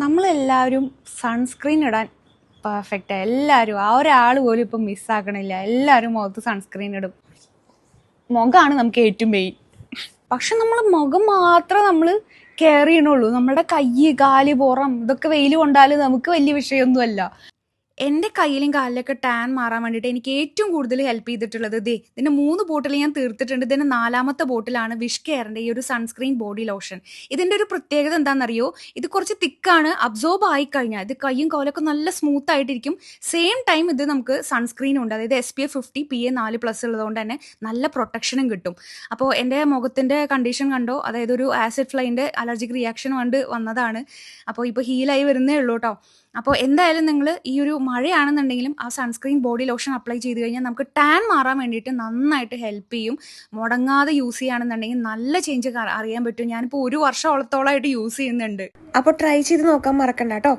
നമ്മളെല്ലാവരും സൺസ്ക്രീൻ ഇടാൻ പെർഫെക്റ്റാണ്. എല്ലാവരും ആ ഒരാൾ പോലും ഇപ്പം മിസ്സാക്കണില്ല. എല്ലാവരും മുഖത്ത് സൺസ്ക്രീൻ ഇടും. മുഖമാണ് നമുക്ക് ഏറ്റവും മെയിൻ. പക്ഷെ നമ്മൾ മുഖം മാത്രം നമ്മൾ കെയർ ചെയ്യണുള്ളൂ. നമ്മുടെ കൈ, കാല്, പുറം ഇതൊക്കെ വെയിൽ കൊണ്ടാൽ നമുക്ക് വലിയ വിഷയമൊന്നുമല്ല. എൻ്റെ കയ്യിലും കാലിലൊക്കെ ടാൻ മാറാൻ വേണ്ടിയിട്ട് എനിക്ക് ഏറ്റവും കൂടുതൽ ഹെൽപ്പ് ചെയ്തിട്ടുള്ളത് ഇതിൻ്റെ 3 ബോട്ടിൽ ഞാൻ തീർത്തിട്ടുണ്ട്. ഇതിൻ്റെ 4ാമത്തെ ബോട്ടിലാണ് വിഷ് കെയറിൻ്റെ ഈ ഒരു സൺസ്ക്രീൻ ബോഡി ലോഷൻ. ഇതിൻ്റെ ഒരു പ്രത്യേകത എന്താണെന്നറിയോ? ഇത് കുറച്ച് തിക്കാണ്. അബ്സോർബ് ആയി കഴിഞ്ഞാൽ ഇത് കയ്യും കാലൊക്കെ നല്ല സ്മൂത്ത് ആയിട്ടിരിക്കും. സെയിം ടൈം ഇത് നമുക്ക് സൺസ്ക്രീനും ഉണ്ട്. അതായത് SPF 50 PA++ ഉള്ളതുകൊണ്ട് തന്നെ നല്ല പ്രൊട്ടക്ഷനും കിട്ടും. അപ്പോൾ എൻ്റെ മുഖത്തിൻ്റെ കണ്ടീഷൻ കണ്ടോ? അതായത് ഒരു ആസിഡ് ഫ്ലൈൻ്റെ അലർജിക് റിയാക്ഷൻ കൊണ്ട് വന്നതാണ്. അപ്പോൾ ഇപ്പോൾ ഹീലായി വരുന്നേ ഉള്ളൂ കേട്ടോ. അപ്പോൾ എന്തായാലും നിങ്ങൾ ഈ ഒരു മഴയാണെന്നുണ്ടെങ്കിലും ആ സൺസ്ക്രീൻ ബോഡി ലോഷൻ അപ്ലൈ ചെയ്ത് കഴിഞ്ഞാൽ നമുക്ക് ടാൻ മാറാൻ വേണ്ടിയിട്ട് നന്നായിട്ട് ഹെൽപ്പ് ചെയ്യും. മുടങ്ങാതെ യൂസ് ചെയ്യുകയാണെന്നുണ്ടെങ്കിൽ നല്ല ചേഞ്ച് അറിയാൻ പറ്റും. ഞാനിപ്പോൾ 1 വർഷത്തോളമായിട്ട് യൂസ് ചെയ്യുന്നുണ്ട്. അപ്പോൾ ട്രൈ ചെയ്ത് നോക്കാൻ മറക്കണ്ട കേട്ടോ.